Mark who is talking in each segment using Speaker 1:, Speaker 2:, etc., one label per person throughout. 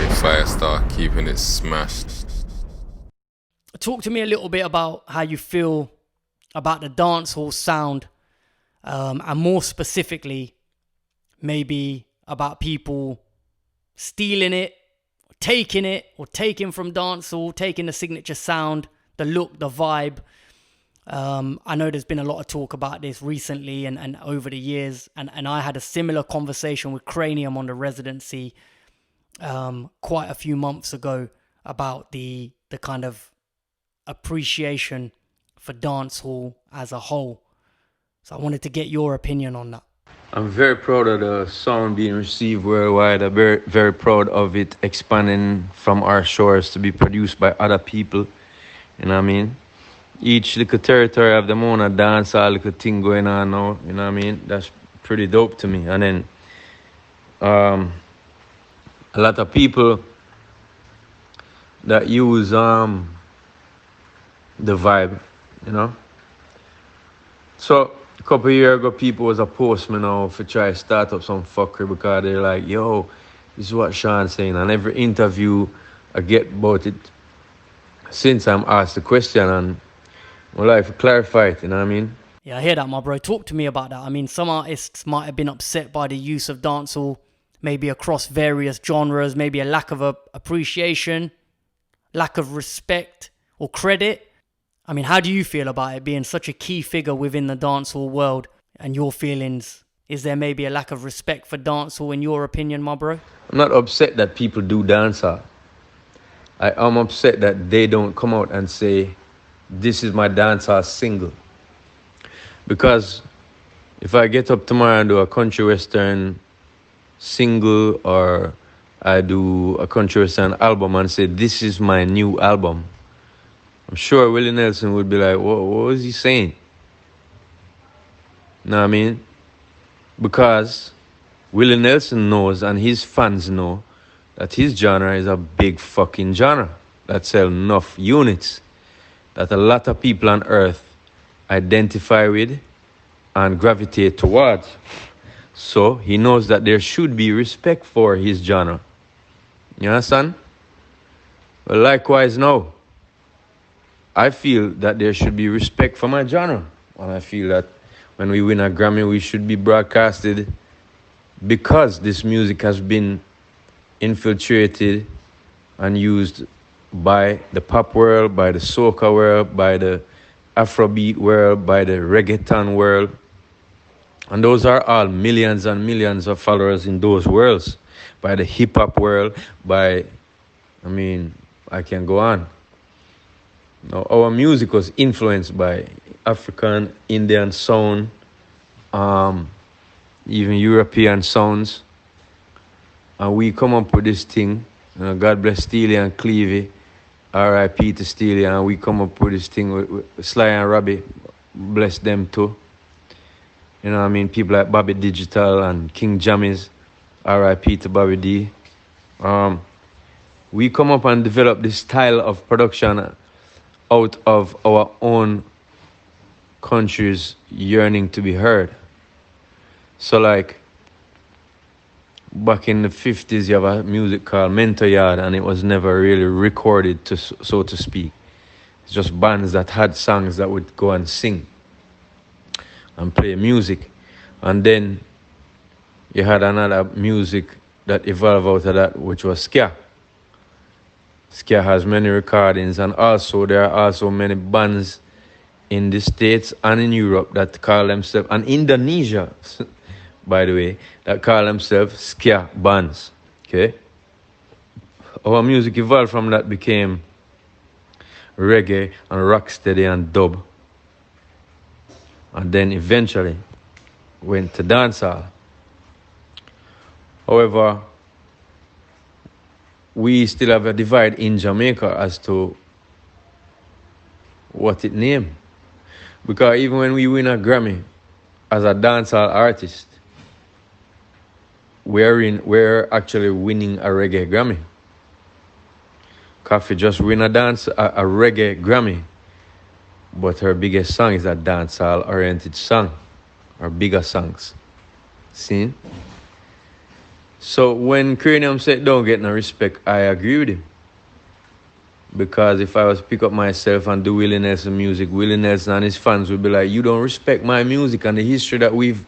Speaker 1: Firestarr, keeping it smashed.
Speaker 2: Talk to me a little bit about how you feel about the dancehall sound, and more specifically, maybe about people stealing it, or taking from dancehall, taking the signature sound, the look, the vibe. I know there's been a lot of talk about this recently and over the years, and I had a similar conversation with Cranium on the residency quite a few months ago about the kind of appreciation for dancehall as a whole. So I wanted to get your opinion on that.
Speaker 3: I'm very proud of the sound being received worldwide. I'm very, very proud of it expanding from our shores to be produced by other people. You know what I mean? Each little territory have them own a dance, all little thing going on now. You know what I mean? That's pretty dope to me. And then a lot of people that use the vibe, you know. So a couple of years ago, people was opposed me now for try to start up some fuckery because they're like, yo, this is what Sean's saying. And every interview I get about it, since I'm asked the question, and I like to clarify it, you know what I mean?
Speaker 2: Yeah, I hear that, my bro. Talk to me about that. I mean, some artists might have been upset by the use of dancehall, maybe across various genres, maybe a lack of appreciation, lack of respect or credit. I mean, how do you feel about it being such a key figure within the dancehall world, and your feelings? Is there maybe a lack of respect for dancehall in your opinion, my bro?
Speaker 3: I'm not upset that people do dancehall. I'm upset that they don't come out and say, this is my dancehall single. Because if I get up tomorrow and do a country western single, or I do a country western album and say, this is my new album, I'm sure Willie Nelson would be like, what was he saying? Know what I mean? Because Willie Nelson knows and his fans know that his genre is a big fucking genre that sells enough units that a lot of people on earth identify with and gravitate towards. So he knows that there should be respect for his genre. You understand? Well, likewise now, I feel that there should be respect for my genre. And I feel that when we win a Grammy, we should be broadcasted because this music has been infiltrated and used by the pop world, by the soca world, by the Afrobeat world, by the reggaeton world. And those are all millions and millions of followers in those worlds. By the hip-hop world, I can go on. Now, our music was influenced by African, Indian sound, even European sounds. And we come up with this thing. God bless Steely and Clevie, R.I.P. to Steely, and we come up with this thing with Sly and Robbie, bless them too. You know what I mean? People like Bobby Digital and King Jammies, R.I.P. to Bobby D. We come up and develop this style of production out of our own country's yearning to be heard. So like, back in the 50s, you have a music called Mentor Yard, and it was never really recorded, so to speak. It's just bands that had songs that would go and sing and play music. And then you had another music that evolved out of that, which was ska. Ska has many recordings, and also there are also many bands in the States and in Europe that call themselves, and Indonesia, by the way, that call themselves ska bands. Okay? Our music evolved from that, became reggae and rocksteady and dub. And then eventually went to dancehall. However, we still have a divide in Jamaica as to what it named. Because even when we win a Grammy as a dancehall artist, we're actually winning a reggae Grammy. Coffee just win a reggae Grammy, but her biggest song is a dancehall oriented song, or bigger songs. See? So when Cranium said don't get no respect, I agree with him. Because if I was to pick up myself and do Willie Nelson music, Willie Nelson and his fans would be like, you don't respect my music and the history that we've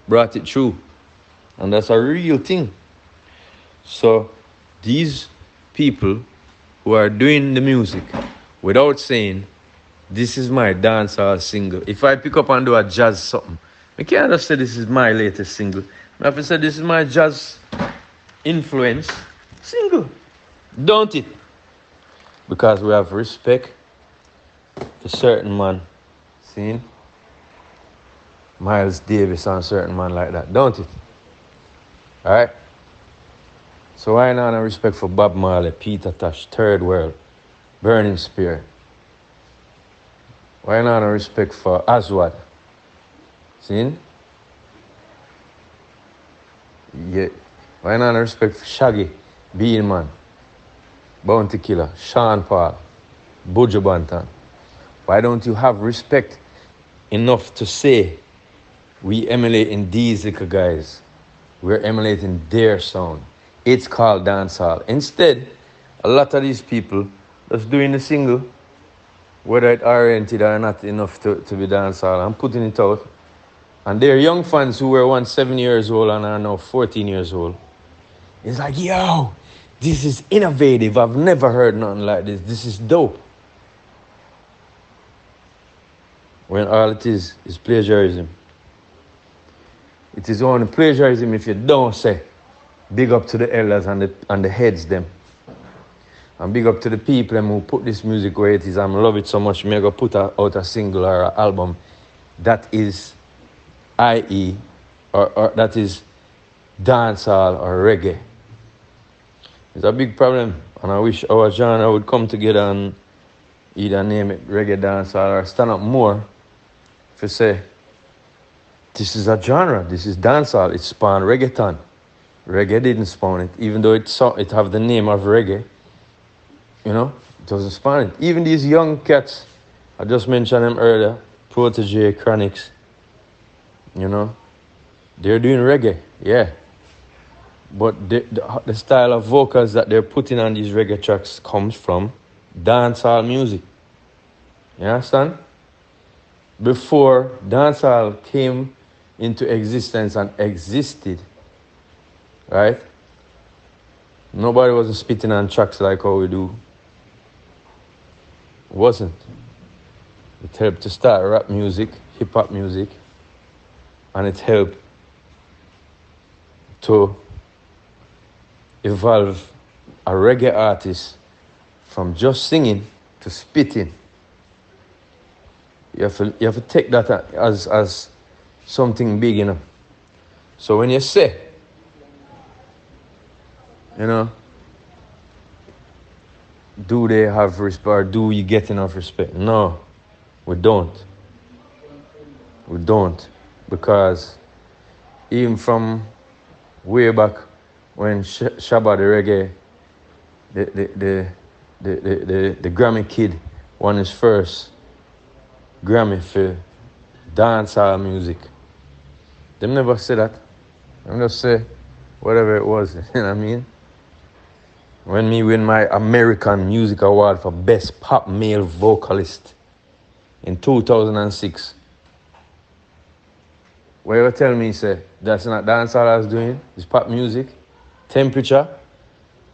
Speaker 3: brought it through. And that's a real thing. So these people who are doing the music without saying, this is my dancehall single. If I pick up and do a jazz something, I can't just say this is my latest single. I have to say this is my jazz influence single. Don't it? Because we have respect for certain man. See? Miles Davis and certain man like that. Don't it? Alright? So why not have respect for Bob Marley, Peter Tosh, Third World, Burning Spear? Why not have respect for Aswad? See? Yeah. Why not have respect for Shaggy, Bean Man, Bounty Killer, Sean Paul, Buju Banton? Why don't you have respect enough to say we emulating these little guys? We're emulating their sound. It's called dancehall. Instead, a lot of these people just doing the single, whether it's oriented or not enough to be dancehall, and putting it out. And they're young fans who were once 7 years old and are now 14 years old. It's like, yo, this is innovative. I've never heard nothing like this. This is dope. When all it is plagiarism. It is only plagiarism if you don't say, big up to the elders and the heads them. And big up to the people them who put this music where it is. I love it so much. Me go put out a single or an album that is IE or that is dancehall or reggae. It's a big problem, and I wish our genre would come together and either name it reggae dancehall or stand up more to say, this is a genre, this is dancehall, it spawned reggaeton. Reggae didn't spawn it, even though it have the name of reggae, you know, it doesn't spawn it. Even these young cats, I just mentioned them earlier, Protege, Chronics, you know, they're doing reggae, yeah. But the style of vocals that they're putting on these reggae tracks comes from dancehall music. You understand? Before dancehall came into existence and existed, right? Nobody wasn't spitting on tracks like how we do. It wasn't. It helped to start rap music, hip-hop music, and it helped to evolve a reggae artist from just singing to spitting. You have to take that as something big, you know. So when you say, you know, do they have respect or do you get enough respect? No, we don't. We don't. Because even from way back when Shabba the reggae, the Grammy kid won his first Grammy for dancehall music. Them never say that. Them just say whatever it was, you know what I mean? When me win my American Music Award for Best Pop Male Vocalist in 2006. What you tell me, say, that's not dancehall I was doing, it's pop music, temperature,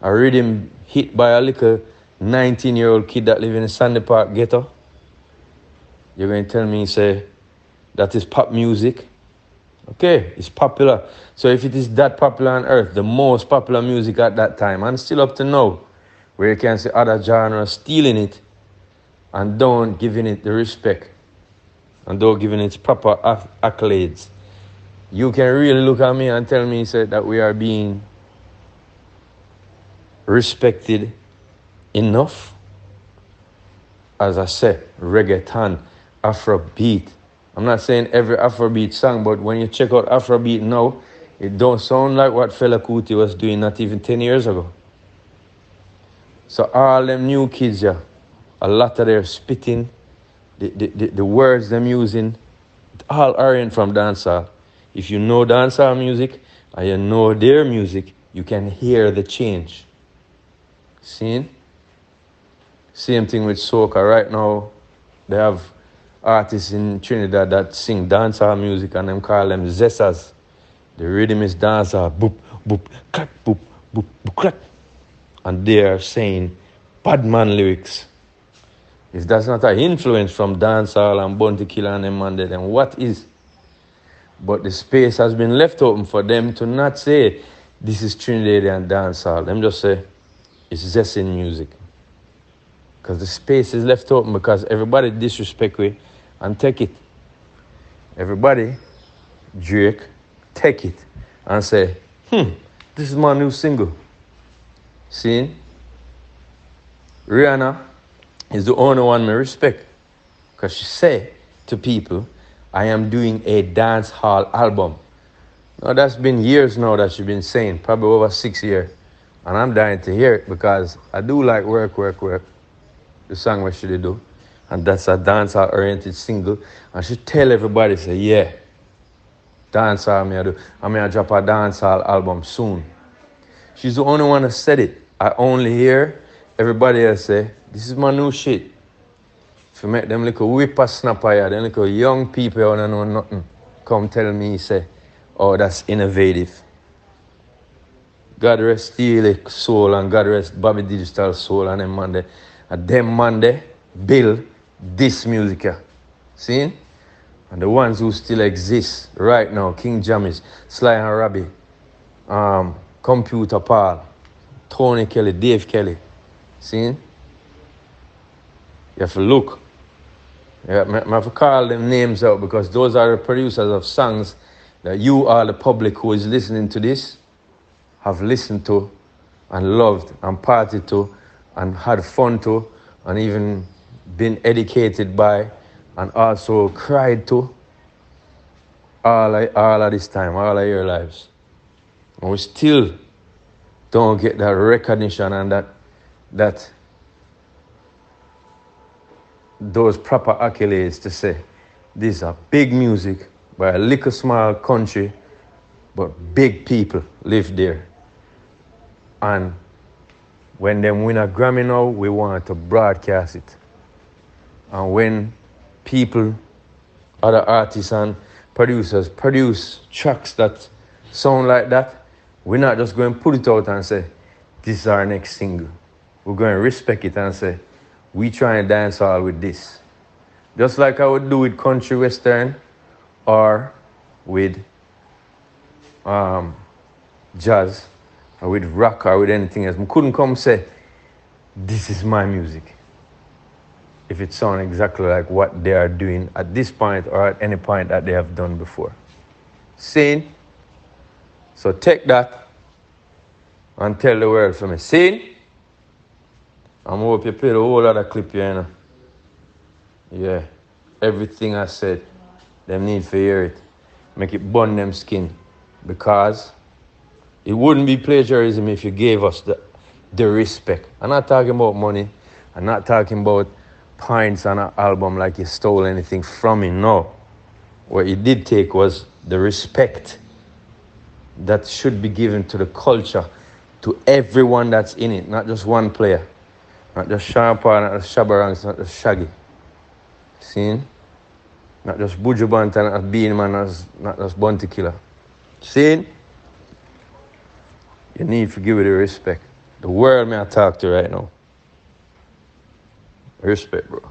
Speaker 3: a rhythm hit by a little 19-year-old kid that live in the Sandy Park ghetto. You're going to tell me, say, that is pop music? Okay, it's popular. So if it is that popular on earth, the most popular music at that time, and still up to now, where you can see other genres stealing it and don't giving it the respect and don't giving it proper accolades, you can really look at me and tell me, say, that we are being respected enough. As I said, reggaeton, Afrobeat. I'm not saying every Afrobeat song, but when you check out Afrobeat now, it don't sound like what Fela Kuti was doing not even 10 years ago. So all them new kids, yeah, a lot of their spitting, the words them using, all orient from dancehall. If you know dancehall music and you know their music, you can hear the change. See? Same thing with soca. Right now, they have artists in Trinidad that sing dancehall music and them call them zessas. The rhythm is dancehall, boop, boop, clap, boop, boop, boop, clap. And they are saying bad man lyrics. If that's not an influence from dancehall and Bounty Killer and them man, then what is? But the space has been left open for them to not say this is Trinidadian dancehall. Them just say it's zessin music. Because the space is left open because everybody disrespect we and take it. Everybody, Drake, take it and say, this is my new single. See? Rihanna is the only one me respect. Because she say to people, I am doing a dance hall album. Now that's been years now that she's been saying, probably over 6 years. And I'm dying to hear it because I do like work. The song what she do. And that's a dancehall oriented single. And she tell everybody, say, yeah, dancehall me I do. I'm gonna drop a dancehall album soon. She's the only one that said it. I only hear everybody else say, this is my new shit. If you make them little whippersnapper here, them little young people who don't know nothing, come tell me, say, oh, that's innovative. God rest Steely Soul and God rest Bobby Digital Soul and them man there. And them man there build this music here. See? And the ones who still exist right now, King Jammies, Sly and Robbie, Computer Paul, Tony Kelly, Dave Kelly. See? You have to look. I have to call them names out because those are the producers of songs that you are the public who is listening to this have listened to and loved and partied to and had fun to and even been educated by and also cried to all of this time, all of your lives. And we still don't get that recognition and that those proper accolades to say these are big music by a little small country, but big people live there. And when them win a Grammy now, we want to broadcast it. And when people, other artists and producers produce tracks that sound like that, we're not just going to put it out and say, this is our next single. We're going to respect it and say, we try and dance all with this. Just like I would do with country western or with jazz or with rock or with anything else. I couldn't come say, this is my music. If it sounds exactly like what they are doing at this point or at any point that they have done before. Seen? So take that and tell the world for me. Seen? I'm hope you play the whole other clip here, you know. Yeah. Everything I said, them need to hear it. Make it burn them skin. Because it wouldn't be plagiarism if you gave us the respect. I'm not talking about money. I'm not talking about points on an album like you stole anything from me. No. What you did take was the respect that should be given to the culture, to everyone that's in it, not just one player. Not just Sean Paul, not just Shabba Ranks, not just Shaggy. See? Not just Buju Banton, not just Beanman, not just Bounty Killer. See? You need to give it the respect. The world may I talk to right now. Respect, bro.